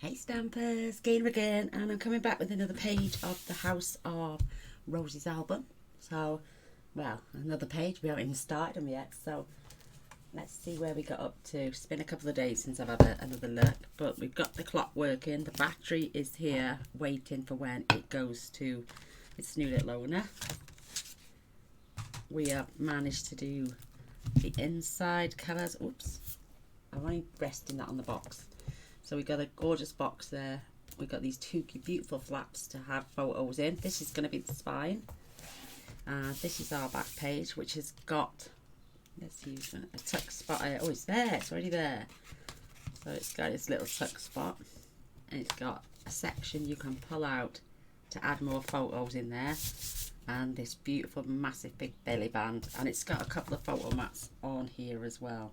Hey Stampers, Gaynor again, and I'm coming back with another page of the House of Roses album. So, well, another page. We haven't even started them yet, so let's see where we got up to. It's been a couple of days since I've had another look, but we've got the clock working. The battery is here waiting for when it goes to its new little owner. We have managed to do the inside colours. Oops, I'm only resting that on the box. So we've got a gorgeous box there. We've got these two beautiful flaps to have photos in. This is going to be the spine. This is our back page, which has got, let's use a tuck spot. Oh, it's there. It's already there. So it's got its little tuck spot. And it's got a section you can pull out to add more photos in there. And this beautiful, massive, big belly band. And it's got a couple of photo mats on here as well.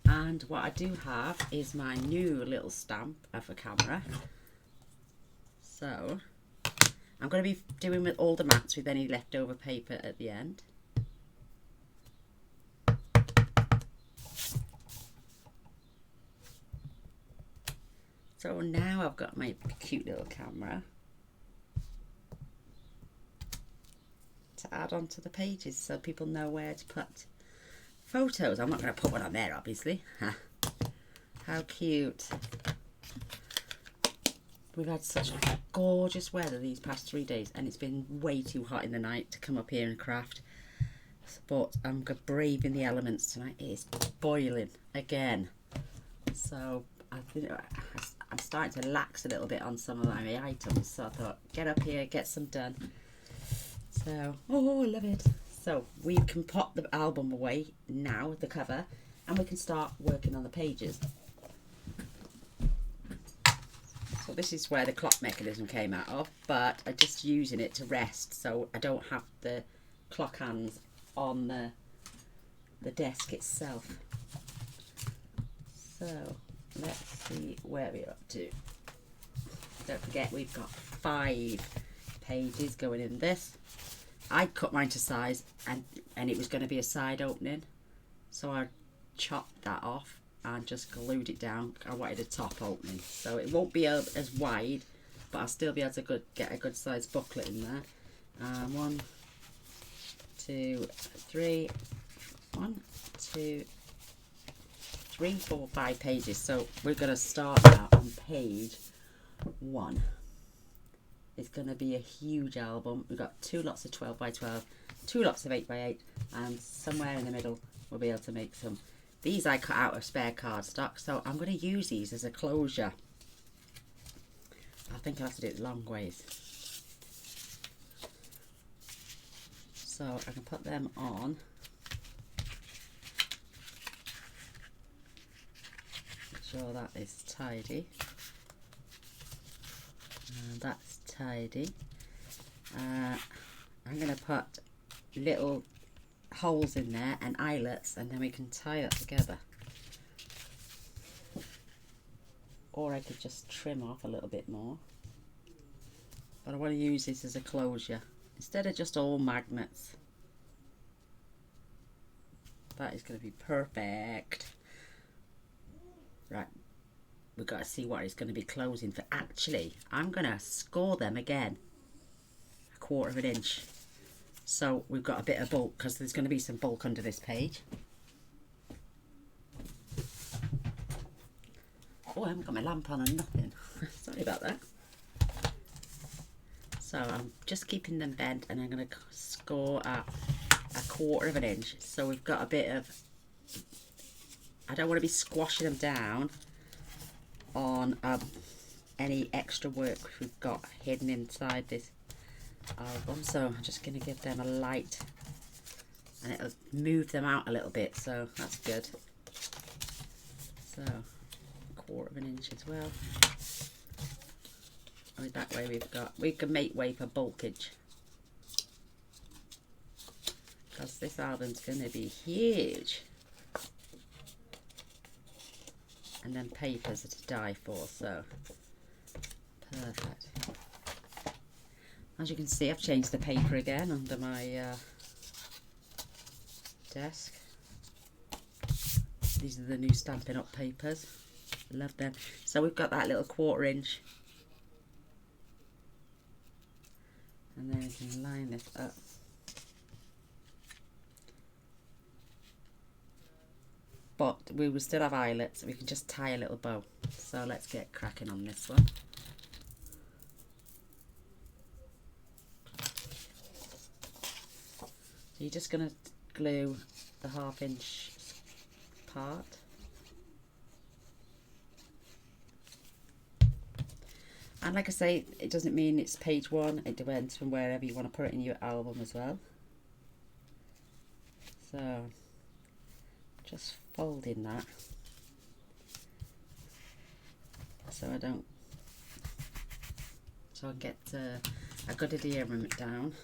And what I do have is my new little stamp of a camera. So I'm going to be doing with all the mats with any leftover paper at the end. So now I've got my cute little camera to add onto the pages so people know where to put photos. I'm not going to put one on there, obviously. How cute. We've had such gorgeous weather these past 3 days, and it's been way too hot in the night to come up here and craft. But I'm braving the elements tonight. It is boiling again. So I think I'm starting to lax a little bit on some of my items. So I thought, get up here, get some done. So, oh, I love it. So we can pop the album away now, the cover, and we can start working on the pages. So this is where the clock mechanism came out of, but I'm just using it to rest so I don't have the clock hands on the desk itself. So let's see where we're up to. Don't forget we've got 5 pages going in this. I cut mine to size and it was going to be a side opening, so I chopped that off and just glued it down. I wanted a top opening, so it won't be as wide, but I'll still be able to get a good size booklet in there. 1, 2, 3, 1, 2, 3, 4, 5 pages. So we're going to start now on page 1. It's going to be a huge album. We've got 2 lots of 12 by 12, 2 lots of 8 by 8, and somewhere in the middle we'll be able to make some. These I cut out of spare cardstock, so I'm going to use these as a closure. I think I'll have to do it long ways. So I can put them on. Make sure that is tidy. And that's tidy. I'm going to put little holes in there and eyelets, and then we can tie that together. Or I could just trim off a little bit more. But I want to use this as a closure instead of just all magnets. That is going to be perfect. Right. We've got to see what it's going to be closing for. Actually, I'm going to score them again 1/4 of an inch. So we've got a bit of bulk, because there's going to be some bulk under this page. Oh, I haven't got my lamp on and nothing. Sorry about that. So I'm just keeping them bent, and I'm going to score at 1/4 of an inch. So we've got a bit of, I don't want to be squashing them down on any extra work we've got hidden inside this album. So I'm just going to give them a light, and it'll move them out a little bit, so that's good. So 1/4 of an inch as well. And that way we can make way for bulkage, because this album's going to be huge. And then papers are to die for, so perfect. As you can see, I've changed the paper again under my desk. These are the new Stampin' Up papers. Love them. So we've got that little 1/4 inch. And then we can line this up. But we will still have eyelets. We can just tie a little bow. So let's get cracking on this one. So you're just going to glue the 1/2 inch part. And like I say, it doesn't mean it's page 1. It depends from wherever you want to put it in your album as well. So just folding that so I can get a good idea of it down.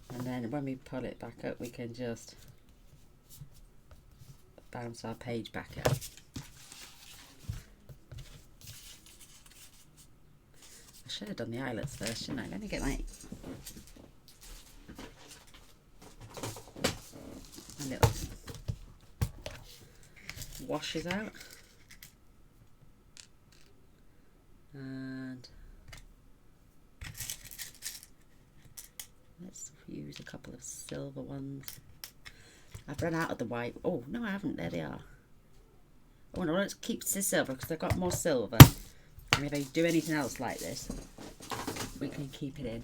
And then when we pull it back up, we can just bounce our page back up. I should have done the eyelets first, shouldn't I? Let me get my little washes out. And let's use a couple of silver ones. I've run out of the white. Oh, no, I haven't. There they are. Oh, no, let's keep the silver because I've got more silver. And if I do anything else like this, we can keep it in.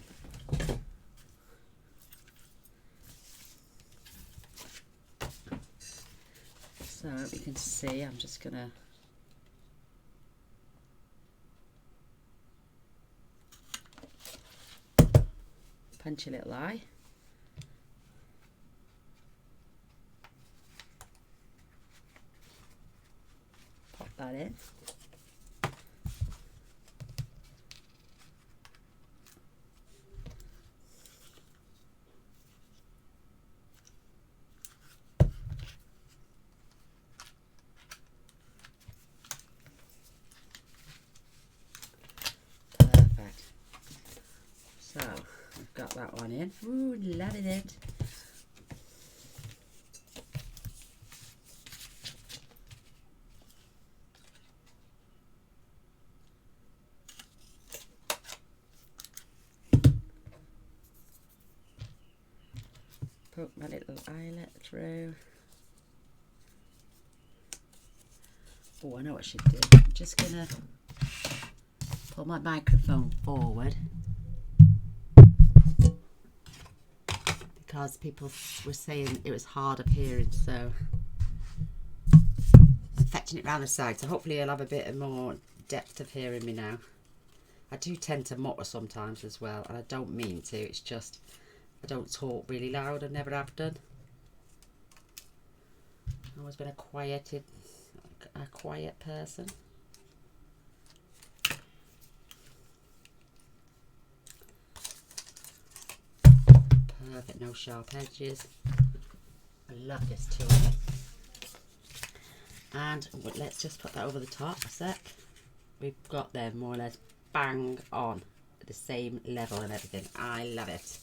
So you can see, I'm just going to punch a little eye. Pop that in. Perfect. So I've got that one in. Ooh, loving it. Poke my little eyelet through. Oh, I know what I should do. I'm just gonna pull my microphone forward because people were saying it was hard of hearing, so I'm fetching it round the side. So hopefully I'll have a bit of more depth of hearing me now. I do tend to mutter sometimes as well, and I don't mean to. It's just I don't talk really loud. I never have done. I've always been a quiet person. Perfect, no sharp edges. I love this tool. And let's just put that over the top a sec. We've got them more or less bang on at the same level and everything. I love it.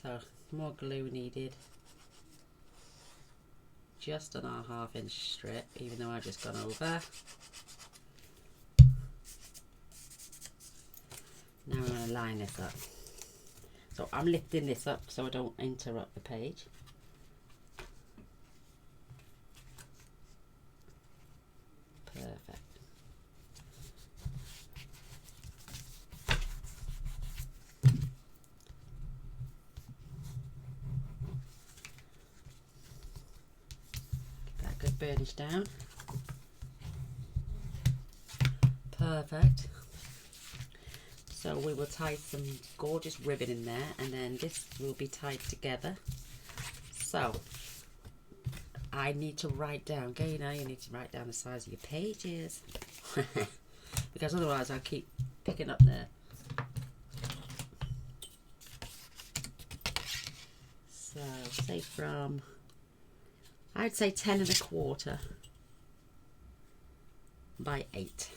So more glue needed. Just on our 1/2 inch strip, even though I've just gone over. Now I'm going to line this up. So I'm lifting this up so I don't interrupt the page. Perfect. Get that good burnish down. Perfect. So we will tie some gorgeous ribbon in there, and then this will be tied together. So I need to write down, Gaynor, you need to write down the size of your pages because otherwise I keep picking up there. So say from, I'd say 10 1/4 by 8.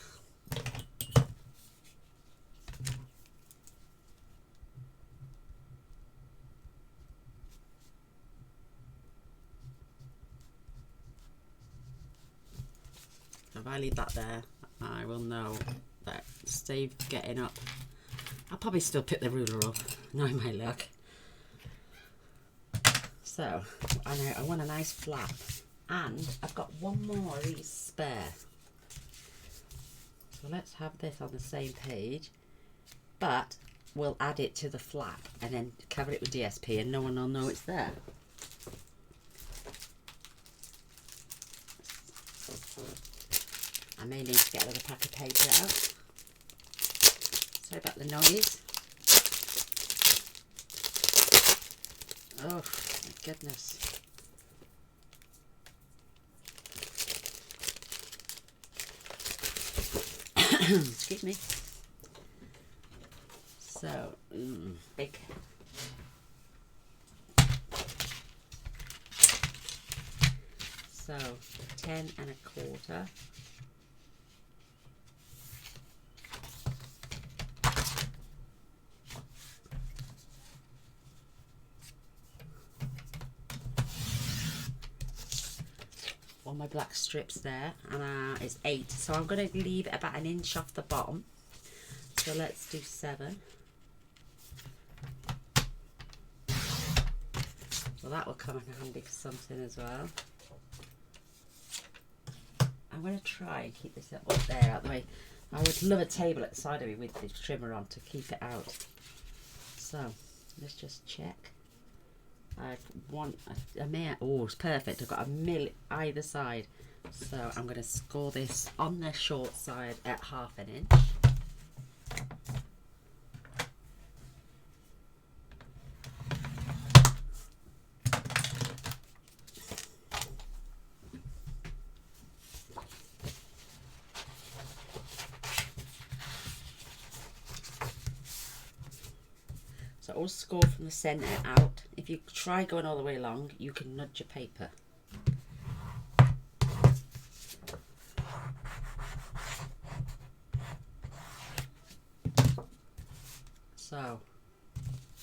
if I leave that there, I will know that instead of getting up, I'll probably still pick the ruler up, knowing my luck. So, I want a nice flap, and I've got one more of these spare. So let's have this on the same page, but we'll add it to the flap and then cover it with DSP and no one will know it's there. I may need to get another pack of paper out. Sorry about the noise. Oh my goodness. Excuse me. So, big. So, 10 1/4. All my black strips there, and it's 8. So I'm going to leave it about 1 inch off the bottom. So let's do 7. Well, that will come in handy for something as well. I'm going to try and keep this up there out the way. I would love a table at the side of me with the trimmer on to keep it out. So let's just check. I want a mil. Oh, it's perfect. I've got a mil either side. So I'm going to score this on the short side at 1/2 inch. So I'll score from the centre out. If you try going all the way along, you can nudge your paper. So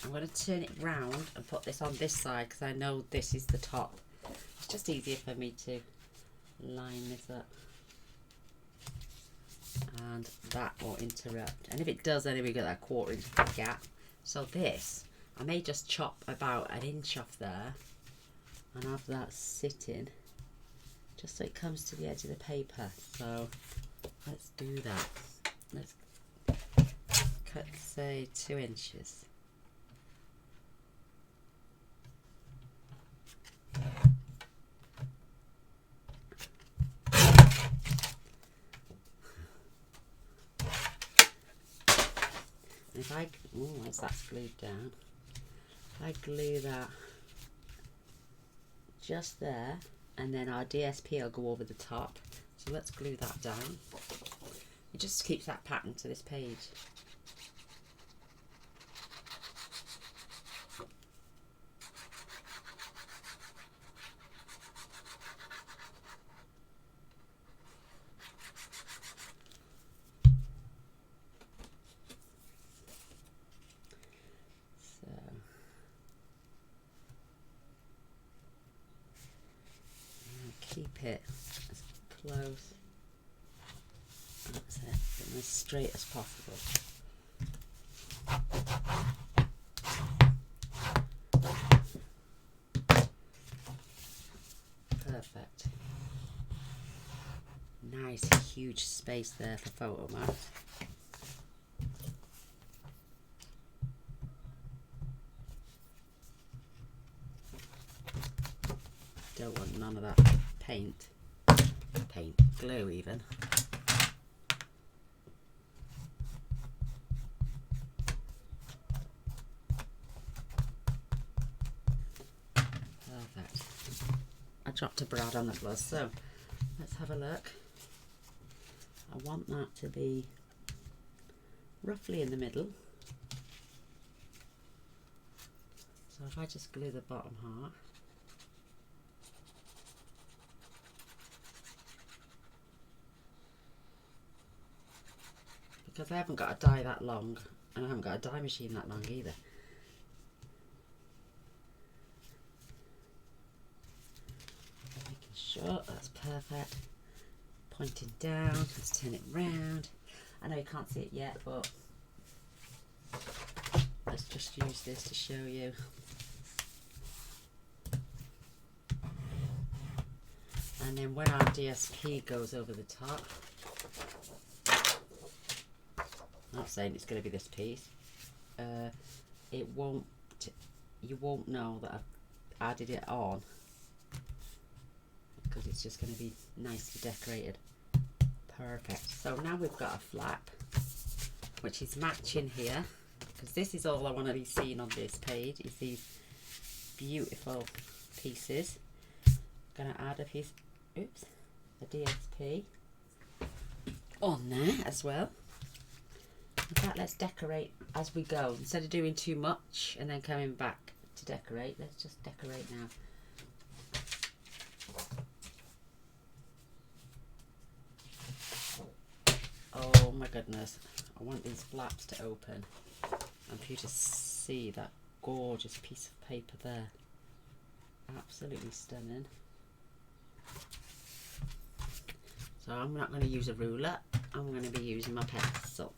I'm going to turn it round and put this on this side because I know this is the top. It's just easier for me to line this up. And that won't interrupt. And if it does, then we get that 1/4 inch gap. So this, I may just chop about 1 inch off there and have that sitting just so it comes to the edge of the paper. So let's do that. Let's cut, say, 2 inches. If I, once that's glued down, if I glue that just there, and then our DSP will go over the top. So let's glue that down. It just keeps that pattern to this page. Keep it as close, that's it, and as straight as possible. Perfect. Nice huge space there for photo marks. Don't want none of that glue even. Perfect. I dropped a brad on the floor, so let's have a look. I want that to be roughly in the middle. So if I just glue the bottom half, because I haven't got a die that long, and I haven't got a die machine that long either. Making sure that's perfect. pointing down. Let's turn it round. I know you can't see it yet, but let's just use this to show you. And then when our DSP goes over the top, I'm not saying it's going to be this piece, it won't, you won't know that I've added it on, because it's just going to be nicely decorated. Perfect. So now we've got a flap which is matching here, because this is all I want to be seeing on this page, is these beautiful pieces. I'm going to add a piece, oops, a DSP on there as well. In fact, let's decorate as we go. Instead of doing too much and then coming back to decorate, let's just decorate now. Oh my goodness, I want these flaps to open and for you to see that gorgeous piece of paper there. Absolutely stunning. So I'm not going to use a ruler, I'm going to be using my pencil.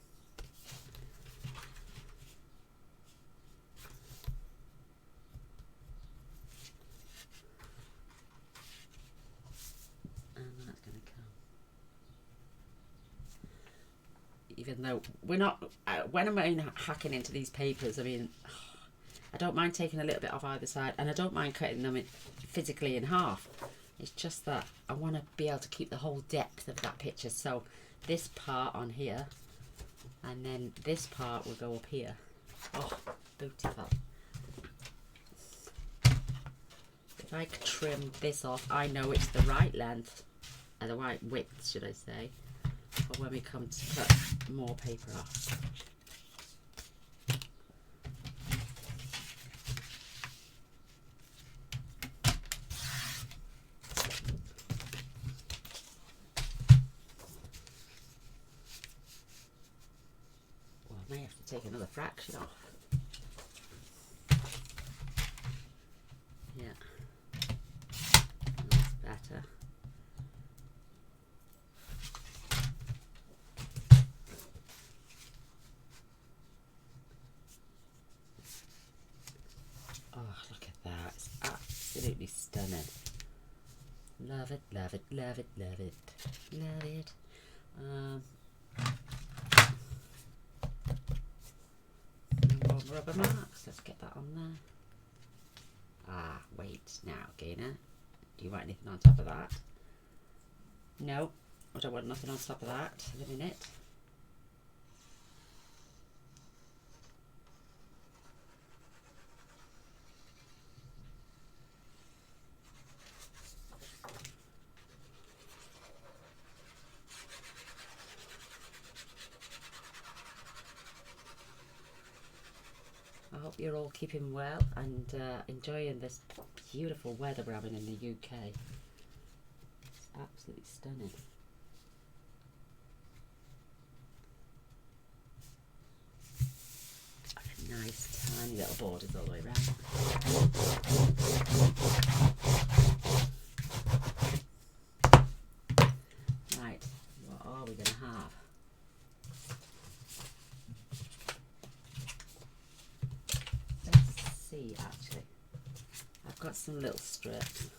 And that's going to come. Even though we're not, when I'm hacking into these papers, I mean, I don't mind taking a little bit off either side, and I don't mind cutting them physically in half. It's just that I want to be able to keep the whole depth of that picture. So this part on here, and then this part will go up here. Oh, beautiful. If I trim this off, I know it's the right length, and the right width, should I say, for when we come to cut more paper off. I may have to take another fraction off. Yeah, that's better. Oh, look at that. It's absolutely stunning. Love it, love it, love it, love it, love it. More rubber marks. Let's get that on there. Ah, wait now, Gaynor. Do you want anything on top of that? No, I don't want nothing on top of that in a minute. I hope you're all keeping well and enjoying this beautiful weather we're having in the UK. It's absolutely stunning. Nice tiny little borders all the way around. Right, what are we going to have? Let's see, actually. I've got some little strips.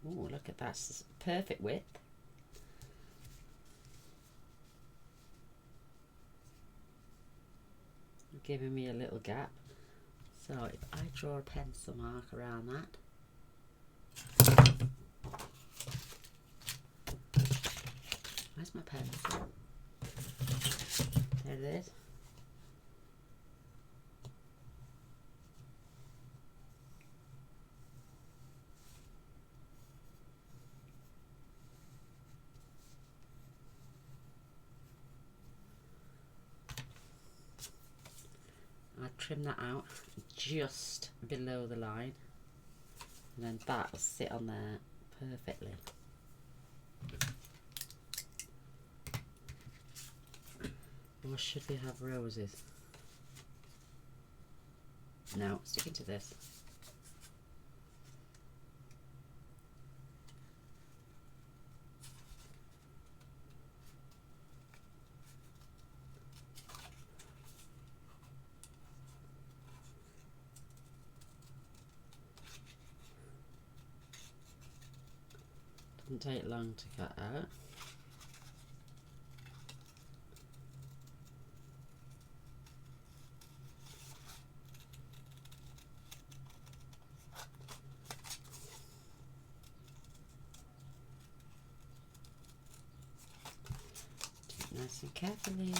Oh, look at that, it's perfect width. Giving me a little gap. So if I draw a pencil mark around that. Where's my pencil? There it is. I trim that out just below the line, and then that will sit on there perfectly. Or should we have roses? No, sticking to this. Doesn't take long to cut out. Nice and carefully.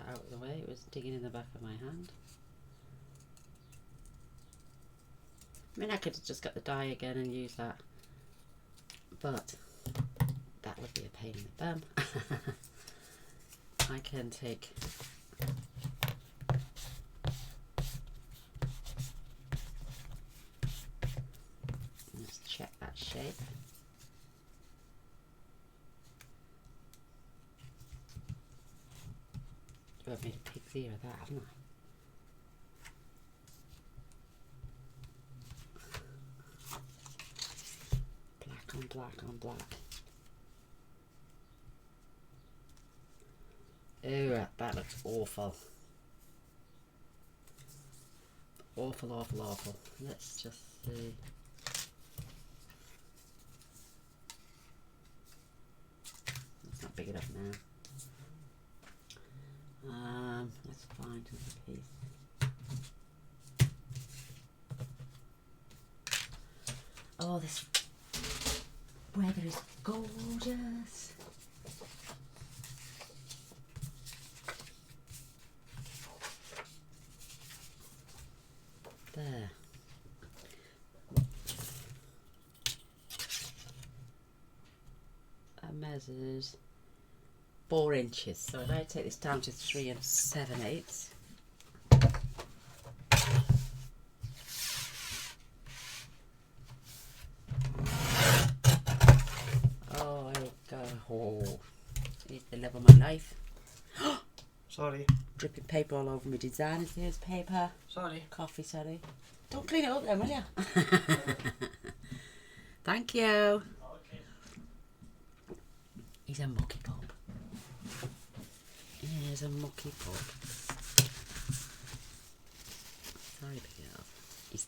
Out of the way, it was digging in the back of my hand. I mean, I could have just got the die again and use that, but that would be a pain in the bum. I can take let's check that shape. Oh, I've made a pig's ear of that, haven't I? Black on black on black. Oh, that looks awful. Awful, awful, awful. Let's just see. It's not big enough now. Let's find another piece. Oh, this weather is gorgeous. There. That measures 4 inches. So if I take this down to 3 7/8. Oh, there we go. Oh, it's the love of my life. Sorry. Dripping paper all over my designer's here's paper. Sorry. Coffee, sorry. Don't clean it up then, will you? Thank you. Okay. He's a mucky pup. He's a mucky pup. Sorry, big girl. He's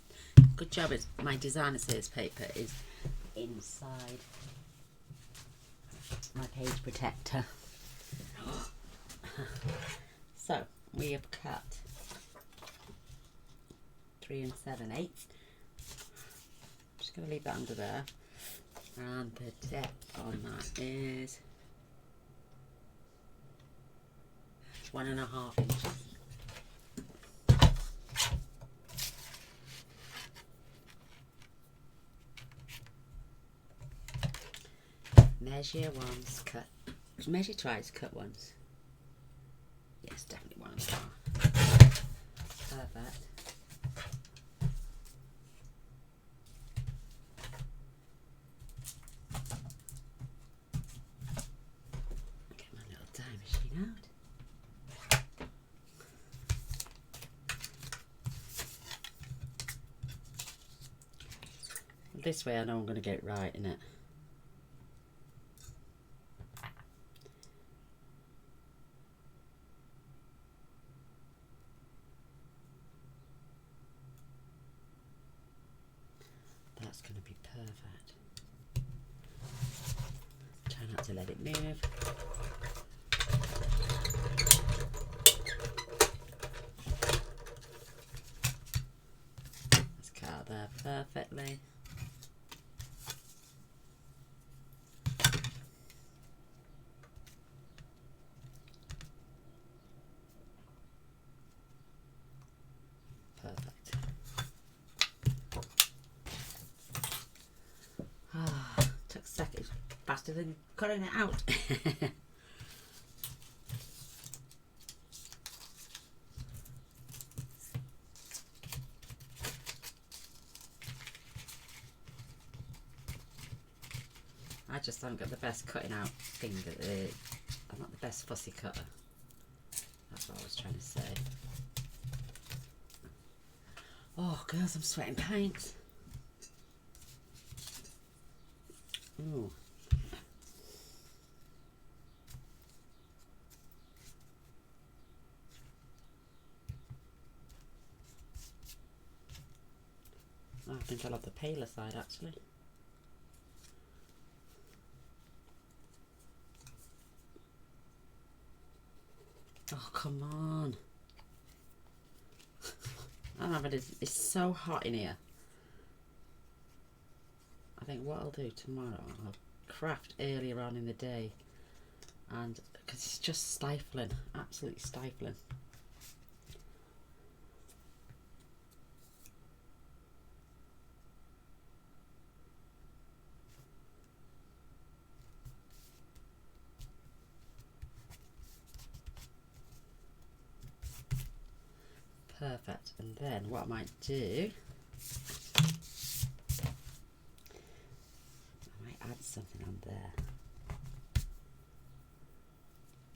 good job. It's my designer says paper is inside my page protector. So we have cut 3 7/8. Just going to leave that under there, and the depth on that is 1.5 inches. Measure once, cut. Measure twice, cut once. Yes, definitely 1.5. Perfect. Get my little die machine out. This way I know I'm going to get it right, innit? That's going to be perfect. Try not to let it move. Let's cut out there perfectly. Perfect. Took a second. Faster than cutting it out. I just haven't got the best cutting out finger. I'm not the best fussy cutter. That's what I was trying to say. Oh, girls, I'm sweating paint. Ooh. Oh, I think I'll have the paler side actually. Oh, come on. I don't know, it's so hot in here. I think what I'll do tomorrow, I'll craft earlier on in the day, and because it's just stifling, absolutely stifling. Perfect. And then what I might do, I might add something on there.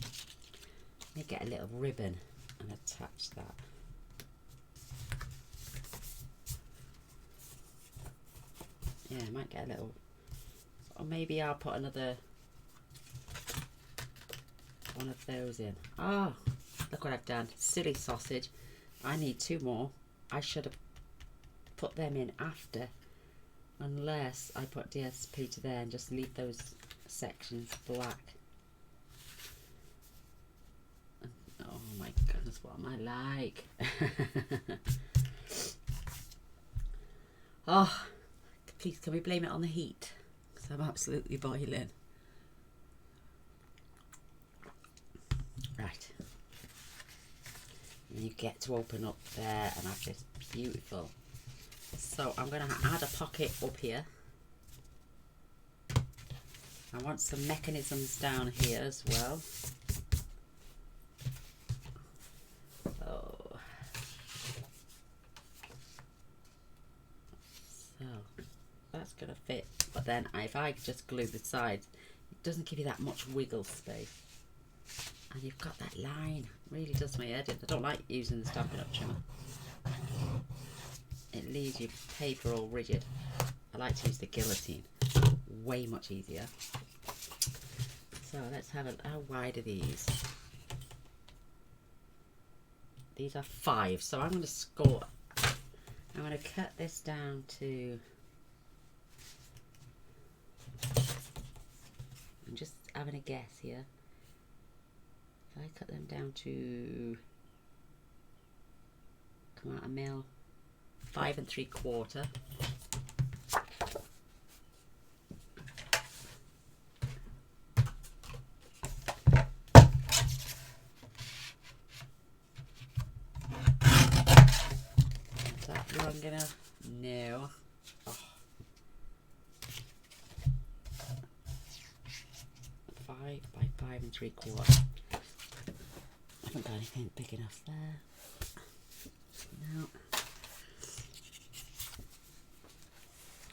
Let me get a little ribbon and attach that. Yeah, I might get a little, or maybe I'll put another one of those in. Oh, look what I've done. Silly sausage. I need 2 more. I should have put them in after, unless I put DSP to there and just leave those sections black. Oh my goodness, what am I like? Oh, please, can we blame it on the heat? Because I'm absolutely boiling. Right. And you get to open up there and have this beautiful. So I'm going to add a pocket up here. I want some mechanisms down here as well. Oh. So that's going to fit. But then if I just glue the sides, it doesn't give you that much wiggle space. And you've got that line. Really does my head in. I don't like using the Stampin' Up trimmer. It leaves your paper all rigid. I like to use the guillotine. Way much easier. So let's have a, how wide are these? These are 5. So I'm going to score. I'm going to cut this down to, I'm just having a guess here. If I cut them down to, come out a mil, 5 3/4. Is that long enough? No. Oh. 5 by 5 3/4. I haven't got anything big enough there. No.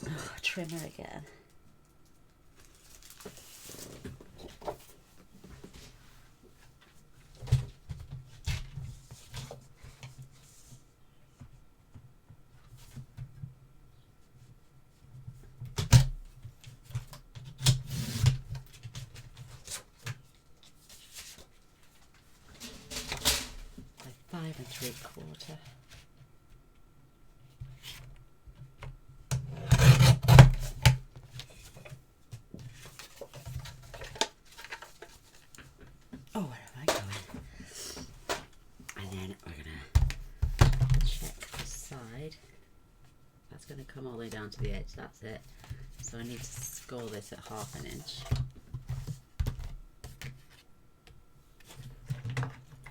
Oh, trimmer again. By 5 3/4. Oh, where am I going? And then we're gonna check the side. That's gonna come all the way down to the edge. That's it. So I need to score this at 1/2 inch.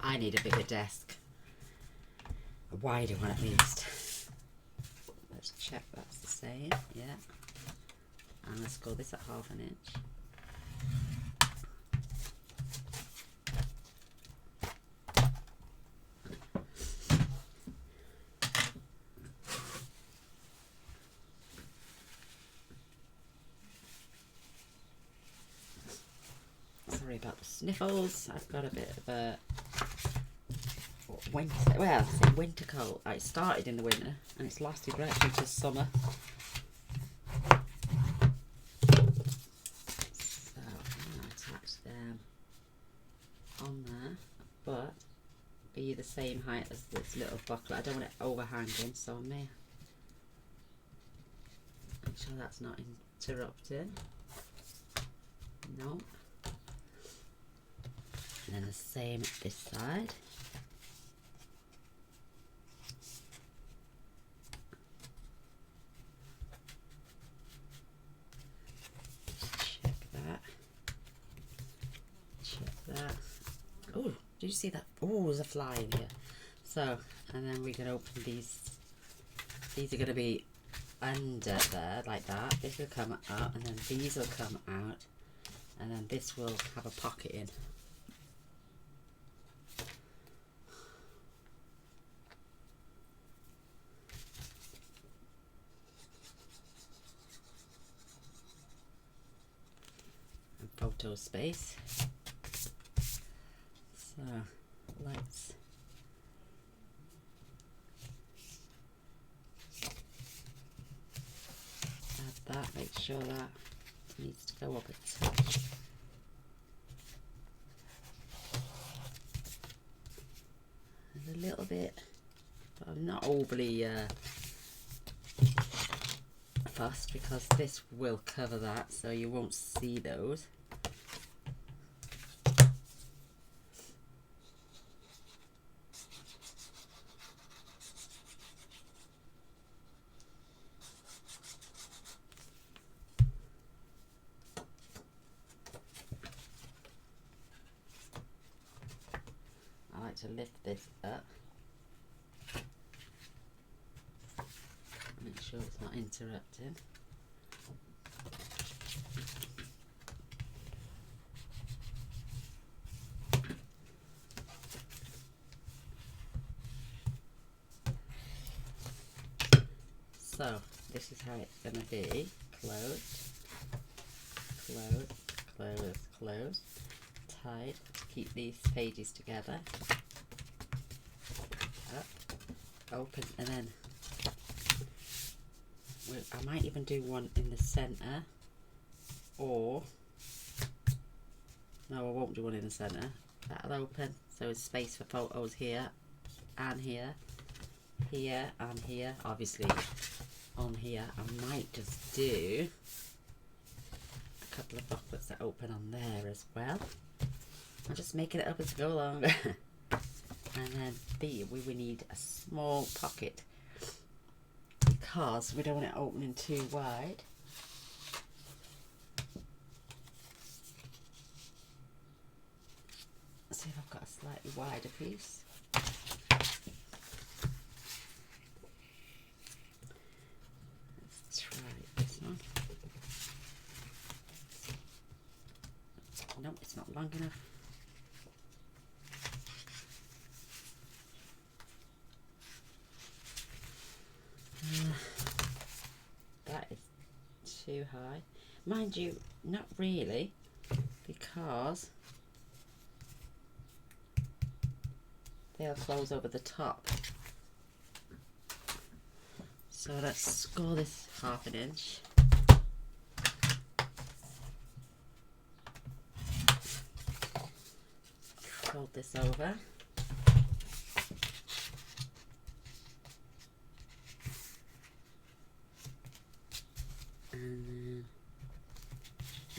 I need a bigger desk. A wider one at least. Let's check that's the same. Yeah. And let's score this at 1/2 inch. got the sniffles. I've got a bit of a winter, well, I say winter cold. It started in the winter and it's lasted right through to summer. So I'm going to attach them on there, but be the same height as this little buckle. I don't want it overhanging, so I may make sure that's not interrupting. No. And then the same this side. Check that. Check that. Oh, did you see that? Oh, there's a fly in here. So, and then we can open these. These are going to be under there, like that. This will come up, and then these will come out, and then this will have a pocket in. And photo space. So let's add that, make sure that needs to go up a touch. There's a little bit, but I'm not overly fussed because this will cover that, so you won't see those. I like to lift this up. Make sure it's not interrupting. So this is how it's going to be. Closed, closed, closed, closed, tied to keep these pages together. Up, open, and then I might even do one in the centre, or no, I won't do one in the centre. That'll open, so there's space for photos here and here, here and here. Obviously on here I might just do a couple of booklets that open on there as well. I'm just making it up as I go along. And then we need a small pocket because we don't want it opening too wide. Let's see if I've got a slightly wider piece. Let's try this one. Nope, it's not long enough. That is too high. Mind you, not really, because they'll close over the top. So let's score this 1/2 inch. Fold this over. And then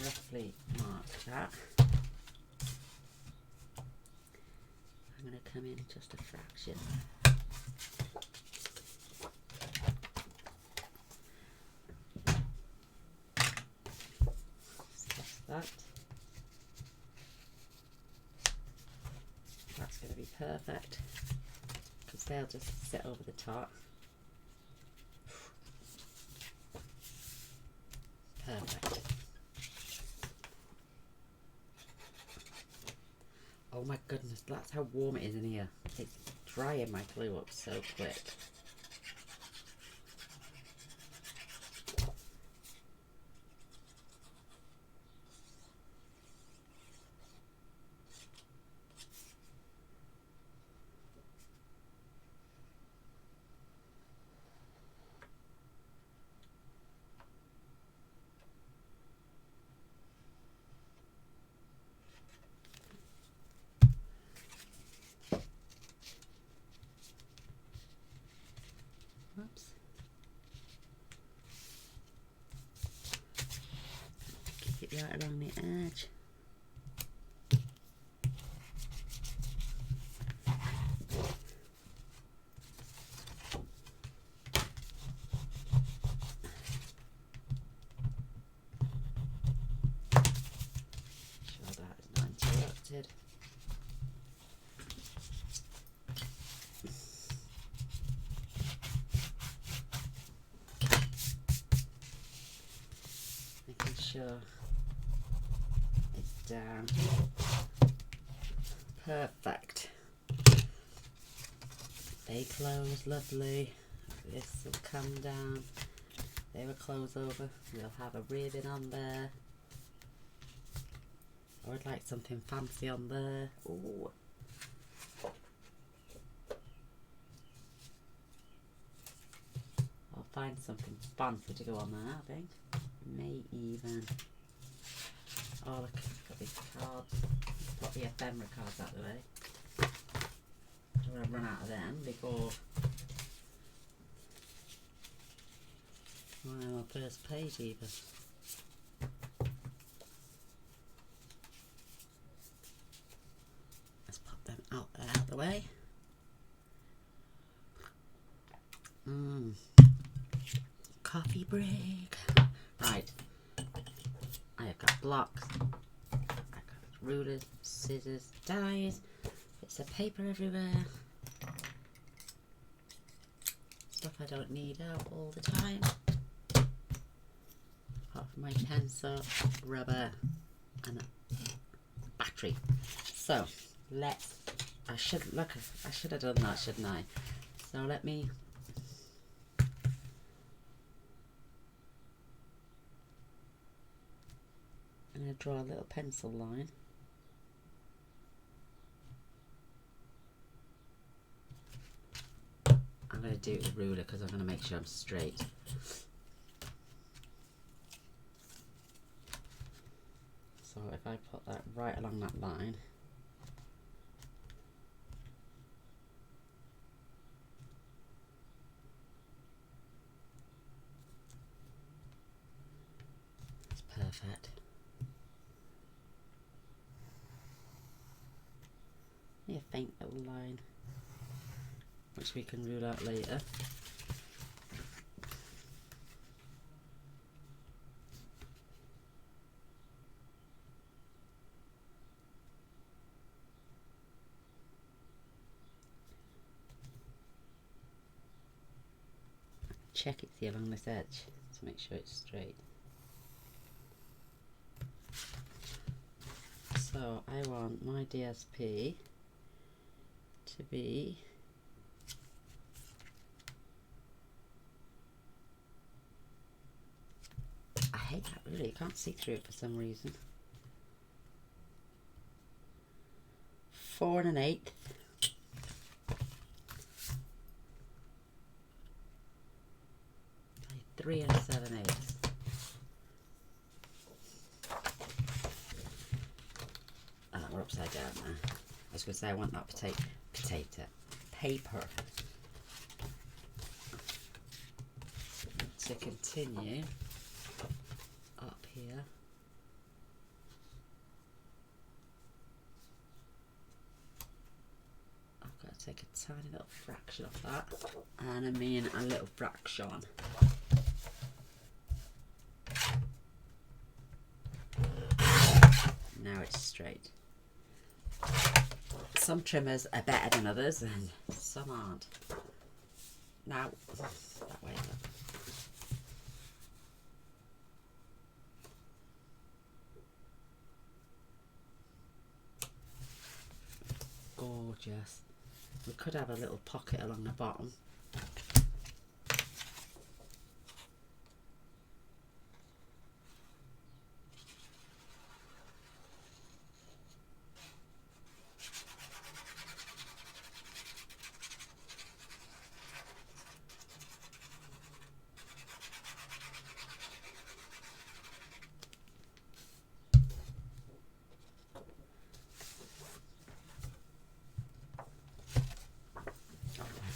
roughly mark that. I'm going to come in just a fraction. Just that. That's going to be perfect because they'll just sit over the top. Perfect. Oh my goodness, that's how warm it is in here. It's drying my glue up so quick. right along the edge. Sure that is not interrupted. Making sure it's down. Perfect. They close lovely. This will come down. They will close over. We'll have a ribbon on there. I would like something fancy on there. Ooh. I'll find something fancy to go on there, I think. May even. Oh look, got these cards. Put the ephemera cards out of the way. I don't want to run out of them before my first page either. Let's pop them out there, out the way. Coffee break. Right. I have got blocks. I've got rulers, scissors, dies, bits of paper everywhere. Stuff I don't need out all the time. Apart from my pencil, rubber, and a battery. So I should have done that, shouldn't I? So let me. I'm going to draw a little pencil line. I'm going to do it with a ruler because I'm going to make sure I'm straight. So if I put that right along that line, that's perfect. A faint little line which we can rule out later. Check it see along this edge to make sure it's straight. So I want my DSP to be I hate that really, you can't see through it for some reason. 4 1/8 by 3 7/8. We're upside down now. I was going to say I want that paper to continue up here. I've got to take a tiny little fraction of that, and I mean a little fraction. Now it's straight. Some trimmers are better than others and some aren't. Now, that way. Gorgeous. We could have a little pocket along the bottom.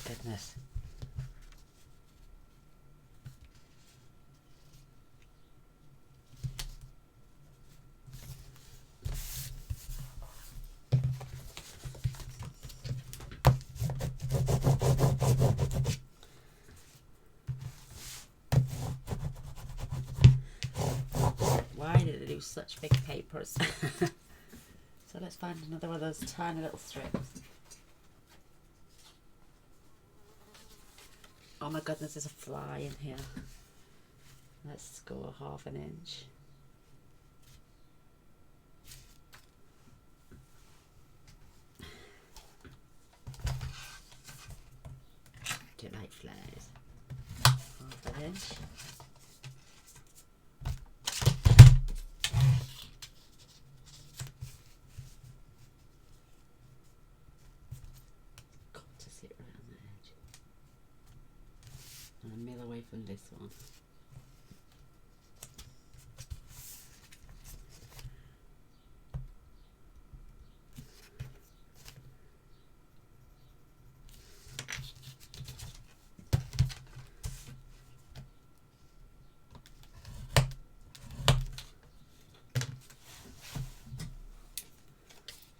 Goodness. use such big papers. So let's find another one of those tiny little strips. Oh my goodness, there's a fly in here. Let's go 1/2 inch. Do you like flies? 1/2 inch. Got to sit right on the edge. And a mil away from this one.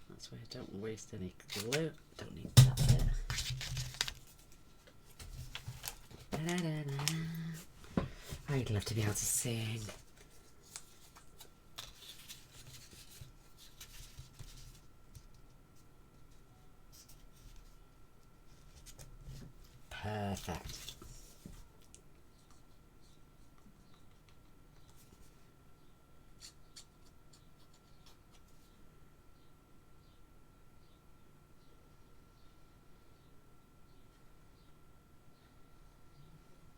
That's why I don't waste any glue. Don't need that bit. Da-da-da-da. I'd love to be able to sing. Perfect.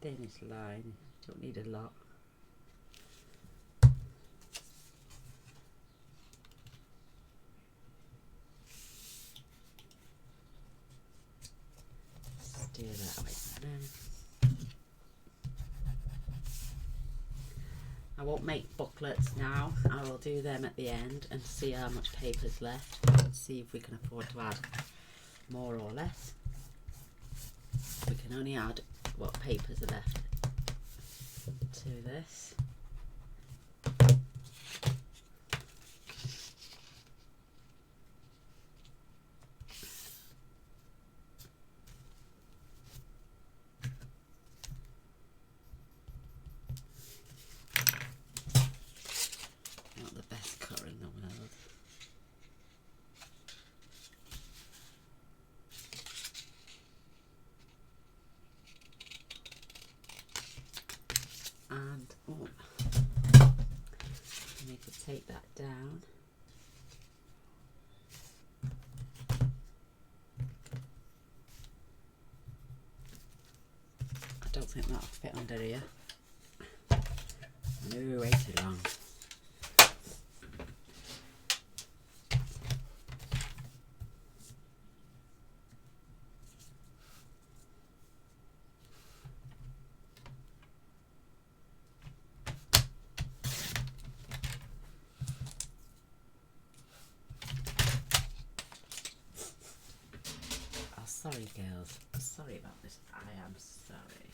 Thinnest line, don't need a lot. Steer that away from there. I won't make booklets now, I will do them at the end and see how much paper's left and see if we can afford to add more or less. We can only add what papers are left to this. Not the best colour in the world. And oh, I need to take that down. I don't think that'll fit under here. No, way too long. Sorry girls, sorry about this, I am sorry.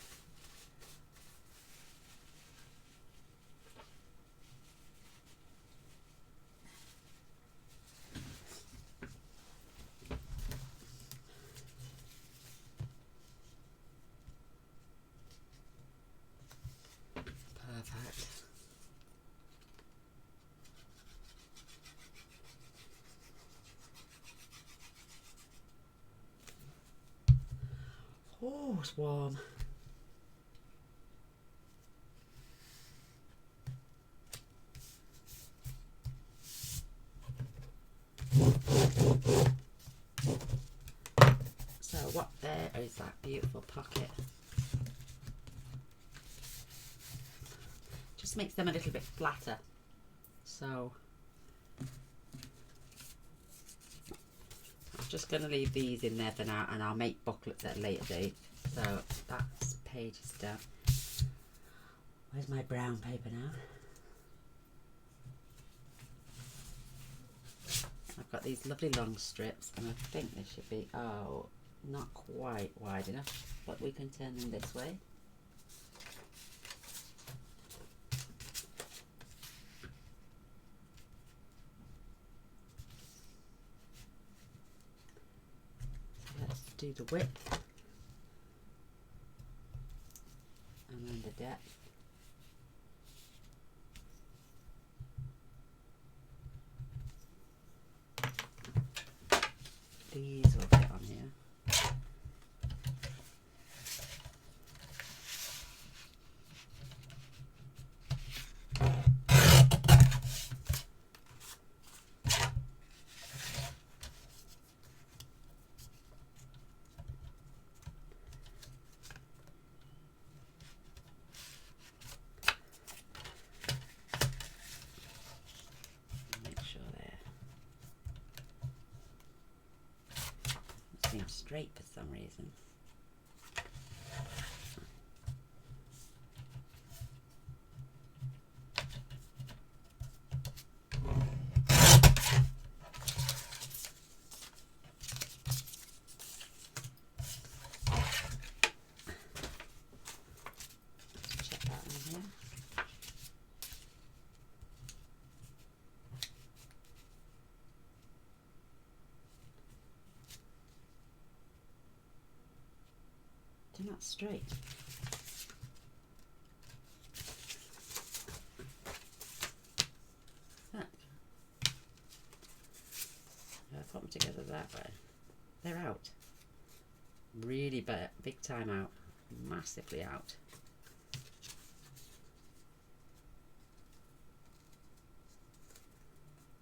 Perfect. Oh, it's warm. So what there is that beautiful pocket. Just makes them a little bit flatter. So I'm just going to leave these in there for now and I'll make booklets at a later date. So that page is done. Where's my brown paper now? I've got these lovely long strips and I think they should be, oh, not quite wide enough, but we can turn them this way. So let's do the width and then the depth. These will fit on here. Seems straight for some reason. Check that one here. They're not straight. Look. If I put them together that way, they're out. Really big time out. Massively out.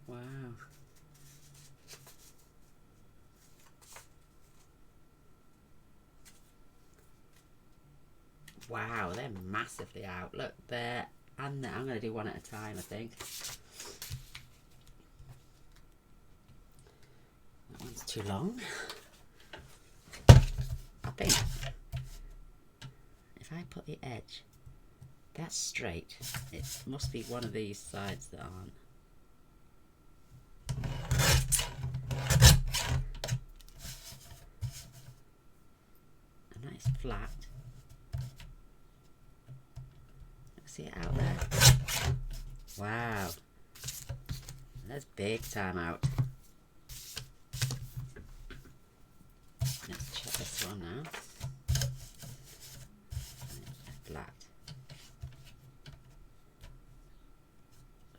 Wow. Wow, they're massively out. Look, there and there. I'm going to do one at a time, I think. That one's too long. I think if I put the edge, that's straight. It must be one of these sides that aren't. And that is flat. See it out there? Wow. That's big time out. Let's check this one now. Flat.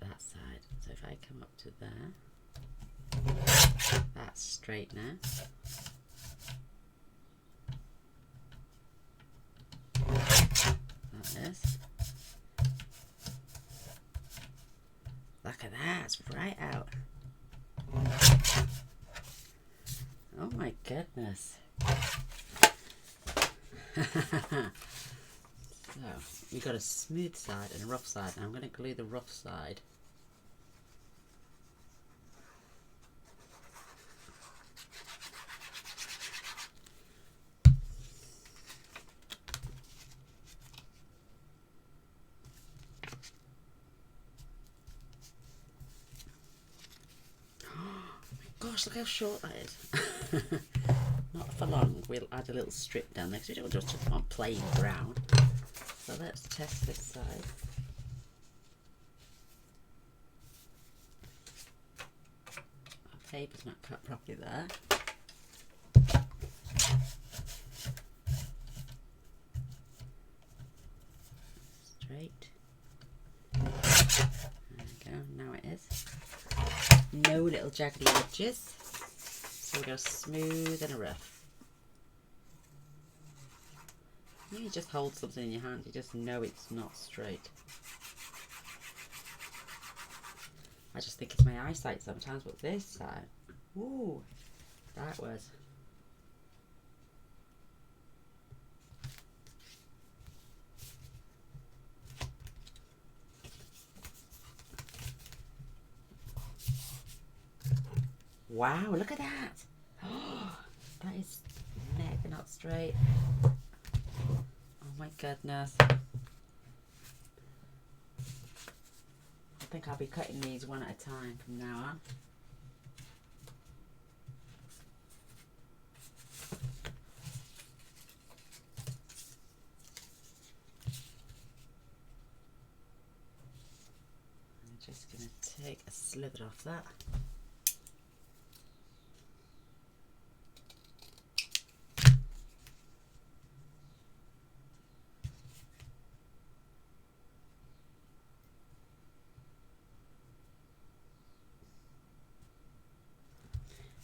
That side. So if I come up to there, that's straight now. That is. Look at that, it's right out. Oh my goodness. So, we've got a smooth side and a rough side. And I'm going to glue the rough side. Gosh, look how short that is. Not for long. We'll add a little strip down there because we don't just want plain ground. So let's test this side. Our paper's not cut properly there. Straight. There we go, now it is. No little jaggedy edges, so we go smooth and a rough. When you just hold something in your hand, you just know it's not straight. I just think it's my eyesight sometimes, but this side, ooh, that was. Wow, look at that. Oh, that is mega not straight. Oh my goodness. I think I'll be cutting these one at a time from now on. I'm just going to take a slither off that.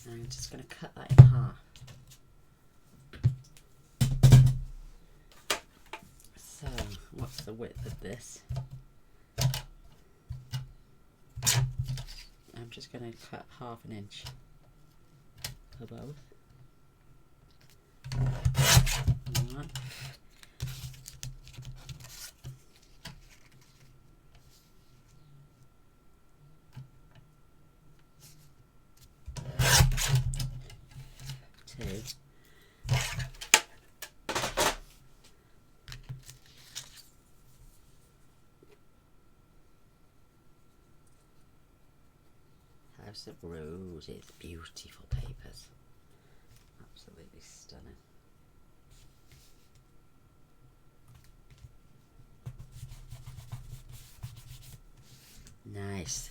And I'm just going to cut that in half. So, what's the width of this? I'm just going to cut 1/2 inch for both. 1. 2. House of Roses, beautiful papers, absolutely stunning. Nice.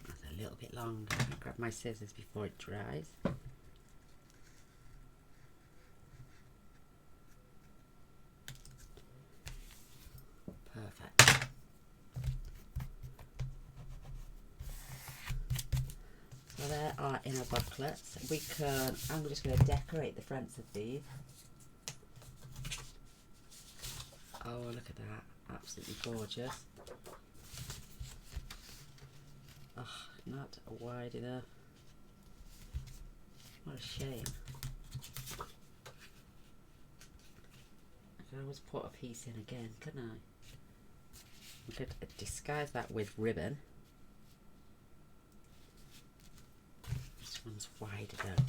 That's a little bit longer. I'll grab my scissors before it dries. Perfect. So there are inner booklets. I'm just going to decorate the fronts of these. Oh, look at that. Absolutely gorgeous. Oh, not wide enough. What a shame. I could always put a piece in again, couldn't I? We could disguise that with ribbon. This one's wide though.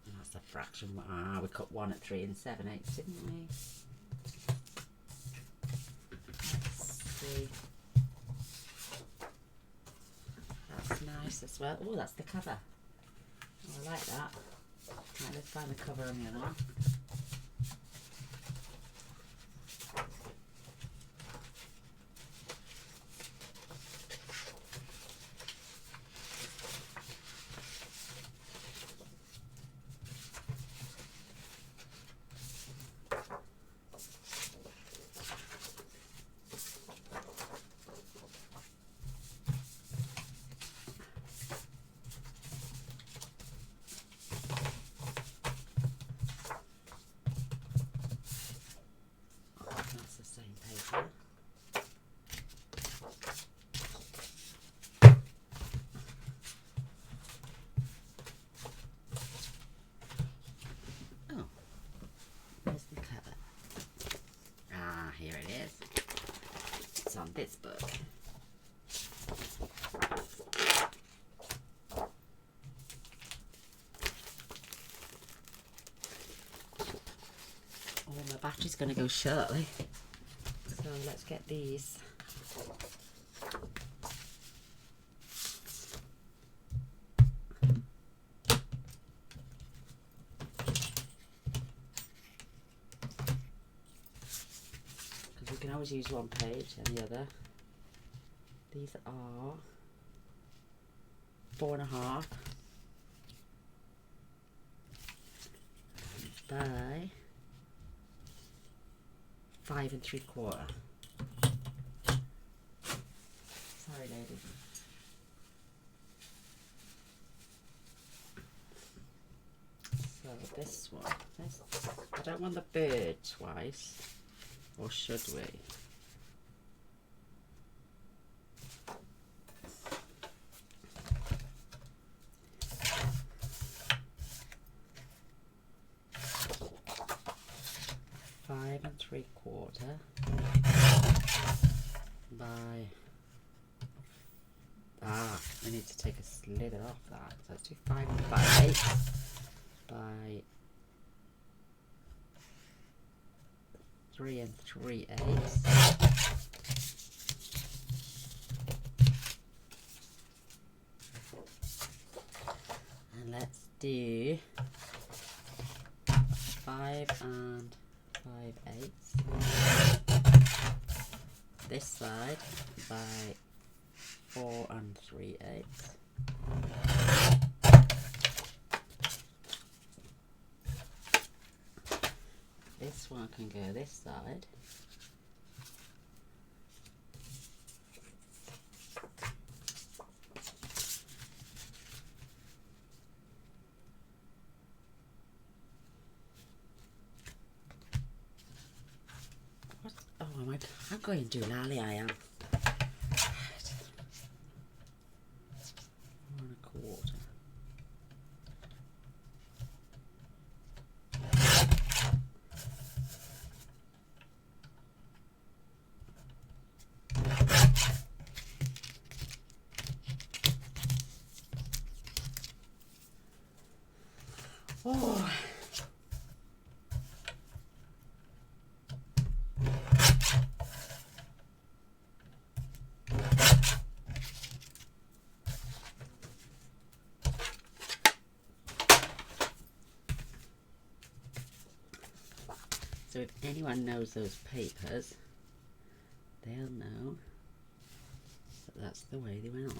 And that's a fraction. Ah, we cut one at 3 7/8, didn't we? Let's see. That's nice as well. Oh, that's the cover. Oh, I like that. Right, let's find the cover on the other one. That's the same paper. Oh, where's the cover? Ah, here it is. It's on this book. Oh, my battery's going to go shortly. So let's get these. Because we can always use one page and the other. These are 4.5 by 5 3/4. Sorry, ladies. So this one, I don't want the bird twice, or should we? Five 3/4 by we need to take a slither off that. So let's do 5 5/8 by 3 3/8. And let's do be 5 and 5/8. This side by 4 and 3/8. This one can go this side. What? Oh, I'm going doolally, I am. 1 1/4. Oh. So if anyone knows those papers, they'll know that that's the way they went on.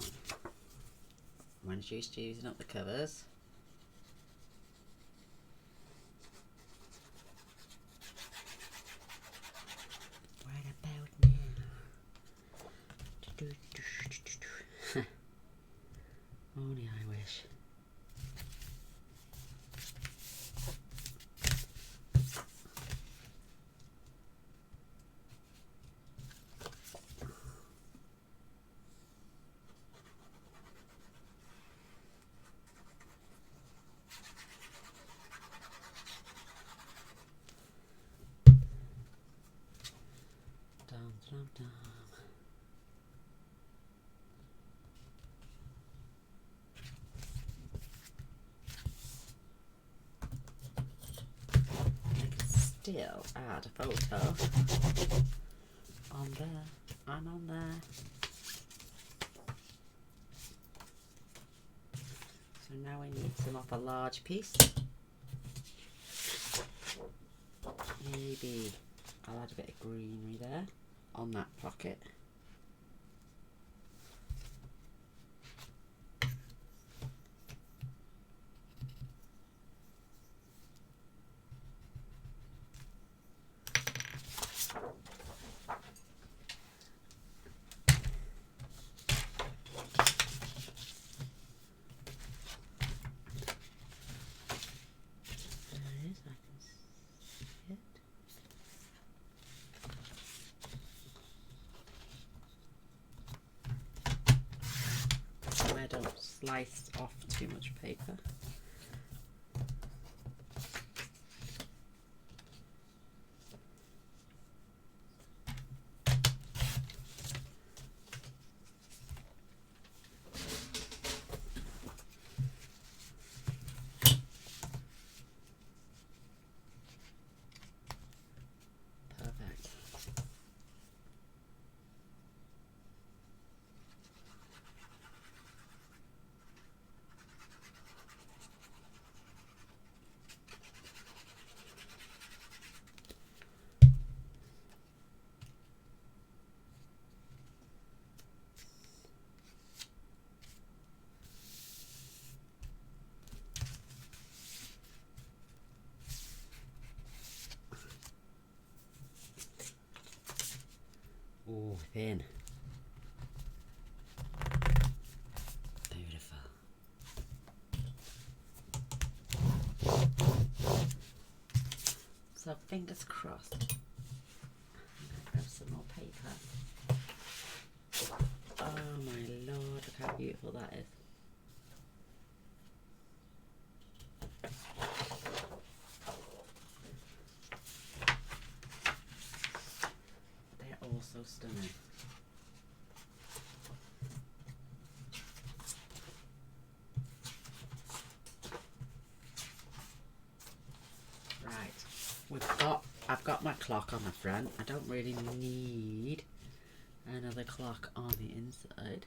One's used to using up the covers. Right about now. Only I wish. Dum, dum. I can still add a photo on there and on there. So now we need some of a large piece. Maybe I'll add a bit of greenery there on that pocket. I don't slice off too much paper. Perfect. Oh, thin. Beautiful. So fingers crossed. I'm gonna grab some more paper. Oh my lord, look how beautiful that is. They're all so stunning. Right, I've got my clock on the front. I don't really need another clock on the inside.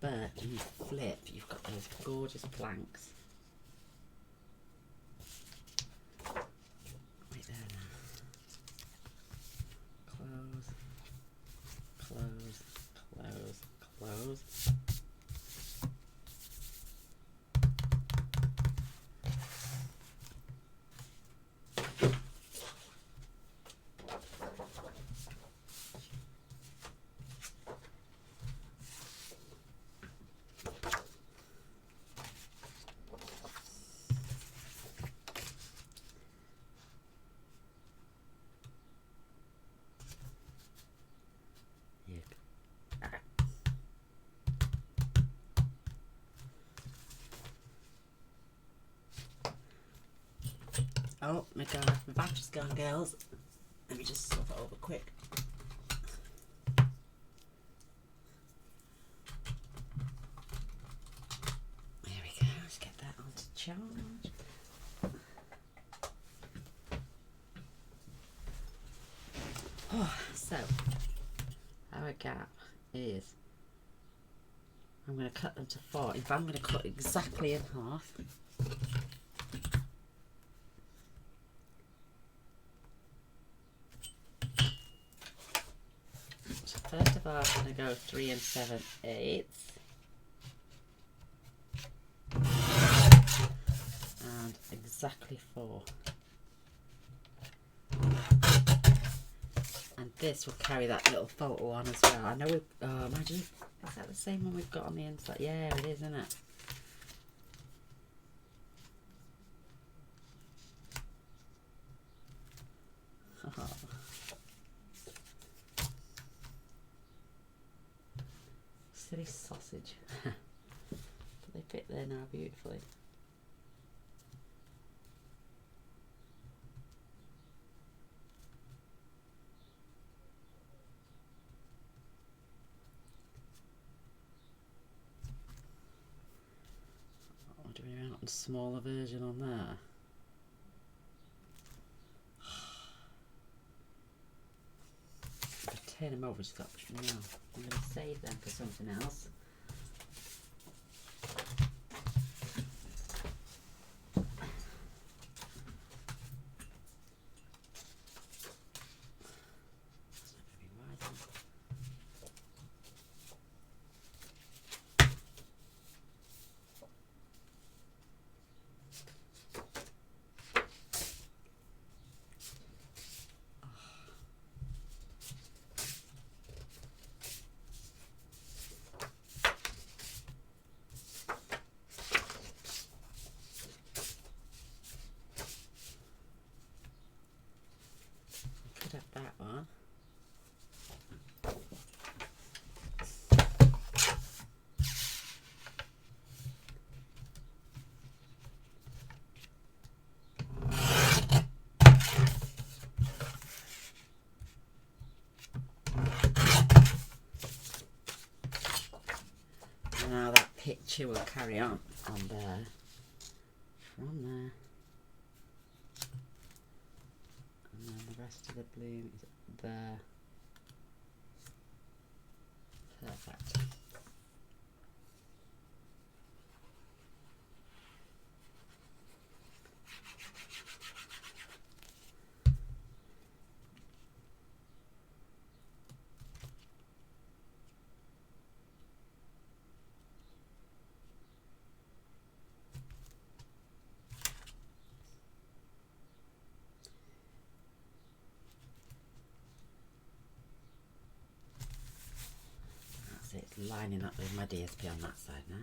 But when you flip, you've got those gorgeous planks. Oh my god, my battery's gone, girls. Let me just swap it over quick. There we go, let's get that onto charge. Oh, so, our gap is, I'm going to cut them to 4. In fact, I'm going to cut exactly in half. So first of all, I'm going to go 3 7/8. And exactly 4. And this will carry that little photo on as well. I know we, oh, imagine, is that the same one we've got on the inside? Yeah, it is, isn't it? Oh. Silly sausage. But they fit there now beautifully. Do we want a smaller version on there? If I turn them over, it's got, no, I'm going to save them for something else. That one. Now that picture will carry on there, from there. And then the rest of the bloom is there. Perfect. It's lining up with my DSP on that side now.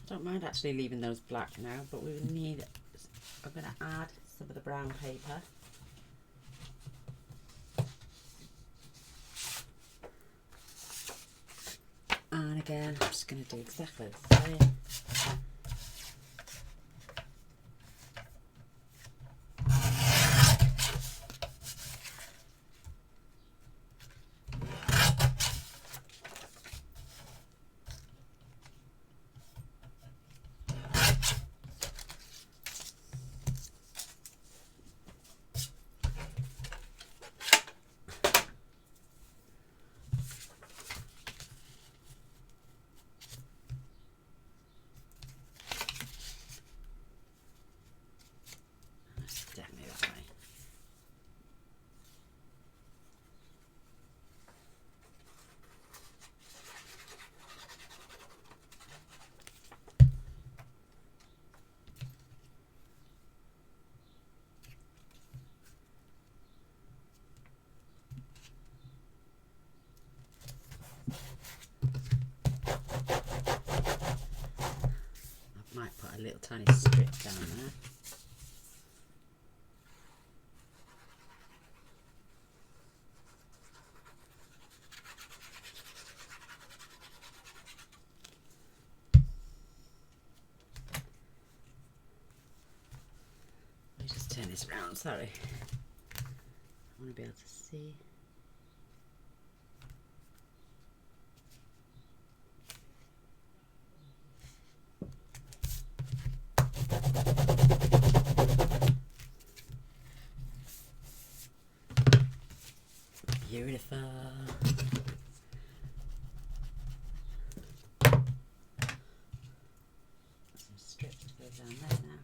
I don't mind actually leaving those black now, but we need, I'm going to add some of the brown paper. And again, I'm just going to do exactly the same. a little tiny strip down there. Let me just turn this round, sorry. I want to be able to see. Beautiful. Some strips to go down there now.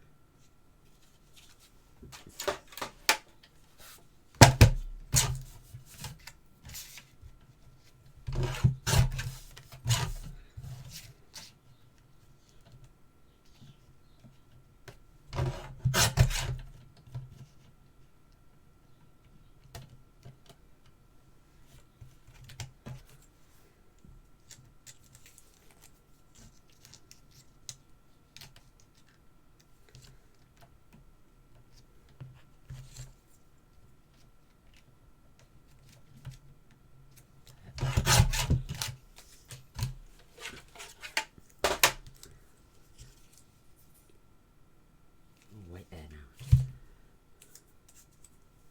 Wait there now.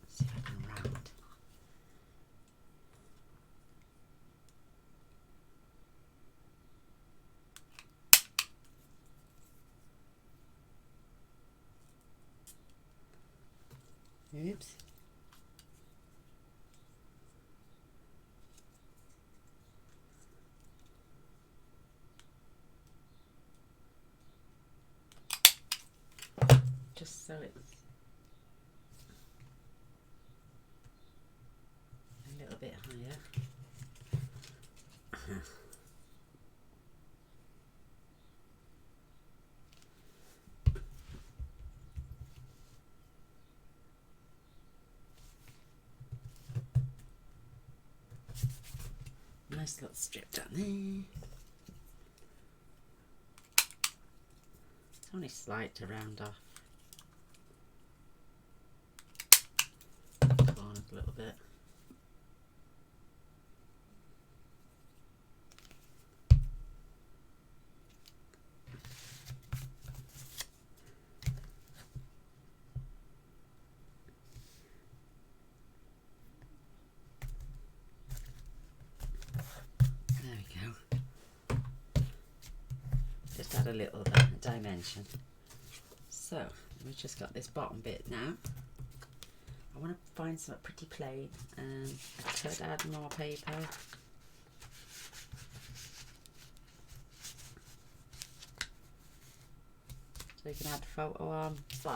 Let's see if I can round. Oops. Just so it's a little bit higher. Nice little strip down there. It's only slight to round off. Corners a little bit. There we go. Just add a little dimension. So we've just got this bottom bit now. I want to find something pretty plain, and I could add more paper. So you can add photo on, but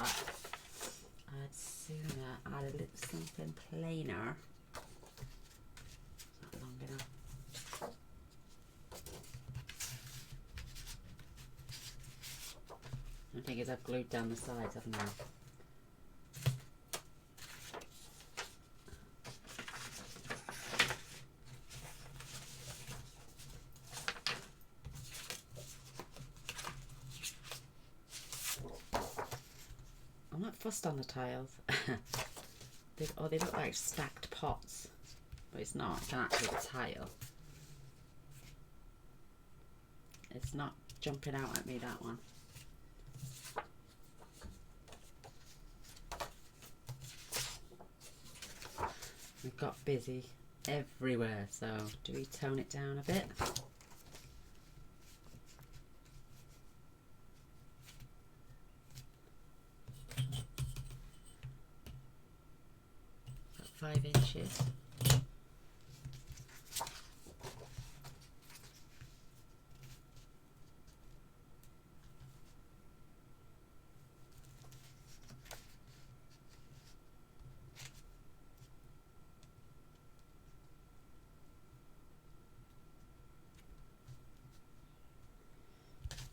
I'd sooner add a little something plainer. Is that long enough? The thing is, I've glued down the sides, haven't I? I'm not fussed on the tiles. they look like stacked pots, but it's not. It's an actual tile. It's not jumping out at me, that one. We've got busy everywhere, so do we tone it down a bit? About 5 inches.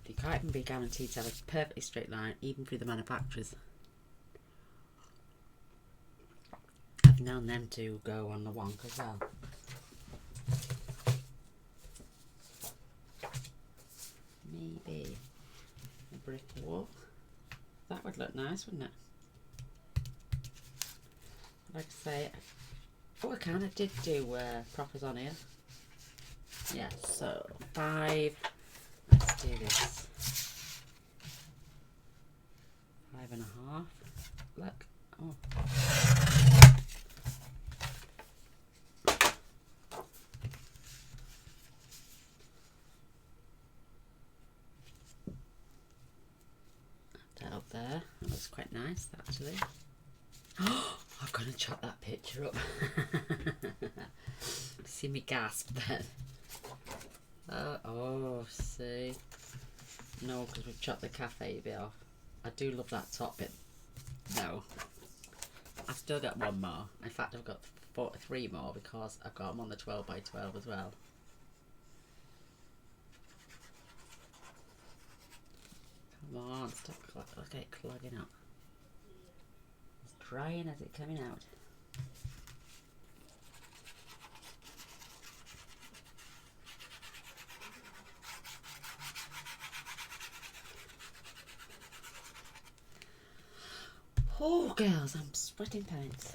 You can't even be guaranteed to have a perfectly straight line, even through the manufacturers. I've known them to go on the wonk as well. Maybe a brick wall. would look nice, wouldn't it? Like I say, oh, I kind of did do proppers on here. Yeah, so 5. Let's do this. 5.5. Look. Oh. That up there. That looks quite nice, actually. Oh, I'm gonna chop that picture up. See me gasp then. Oh, see. No, because we've chopped the cafe bit off. I do love that top bit. No. I've still got one more. In fact, I've got 3 more because I've got them on the 12x12 as well. Come on, stop clogging up. It's drying as it's coming out. Oh, girls, I'm sweating pants.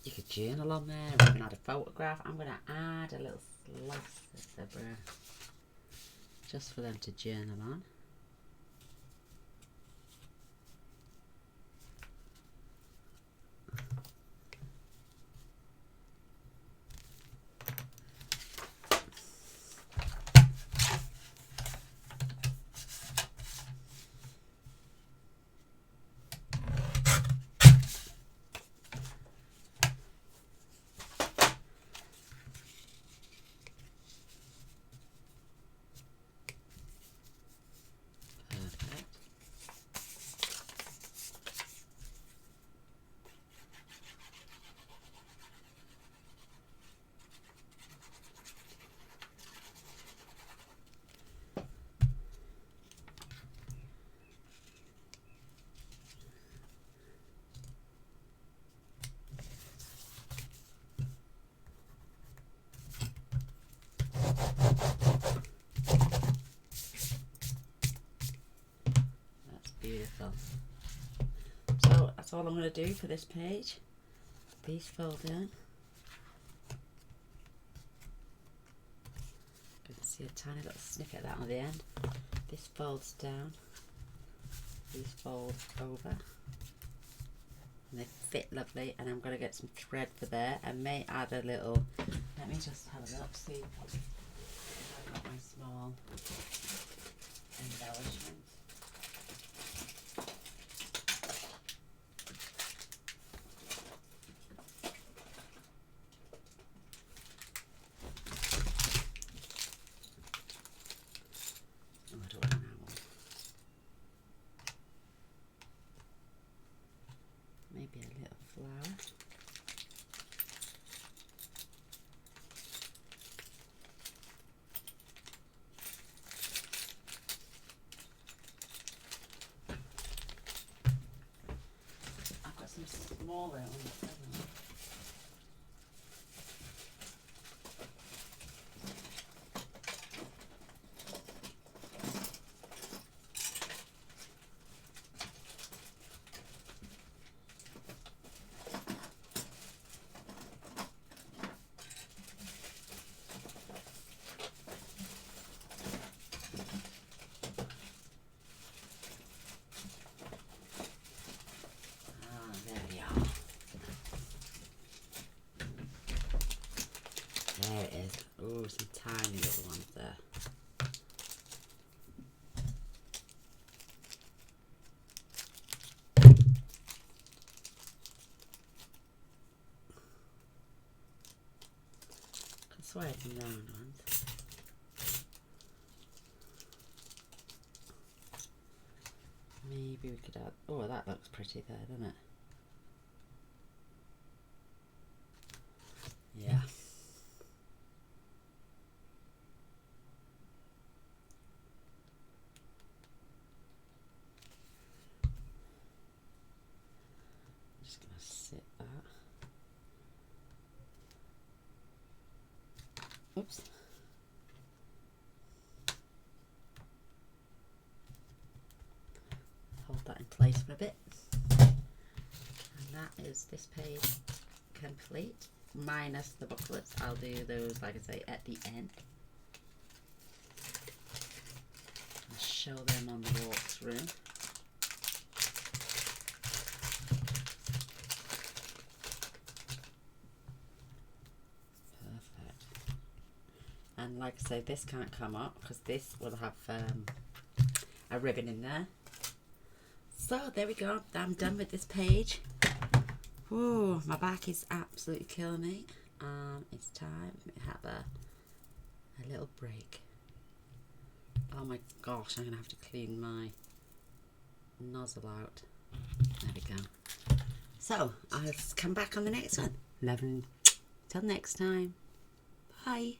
You could journal on there, or even add a photograph. I'm going to add a little slice of zebra just for them to journal on. Beautiful. So that's all I'm going to do for this page. These fold down. You can see a tiny little snippet of that on the end. This folds down. These fold over. And they fit lovely. And I'm going to get some thread for there. I may add a little. Let me just have a look. See if I've got my small embellishments. Maybe a little flower. I've got some smaller ones. There it is. Oh, some tiny little ones there. I can swear some round ones. Maybe we could add. Oh, that looks pretty there, doesn't it? Yeah. Oops. Hold that in place for a bit. And that is this page complete, minus the booklets. I'll do those, like I say, at the end. I'll show them on the walkthrough. Perfect. And like I say, this can't come up because this will have a ribbon in there. So there we go. I'm done with this page. Whoa, my back is absolutely killing me. It's time to have a little break. Oh my gosh, I'm gonna have to clean my nozzle out. There we go. So I'll come back on the next one. Love you. Till next time. Bye.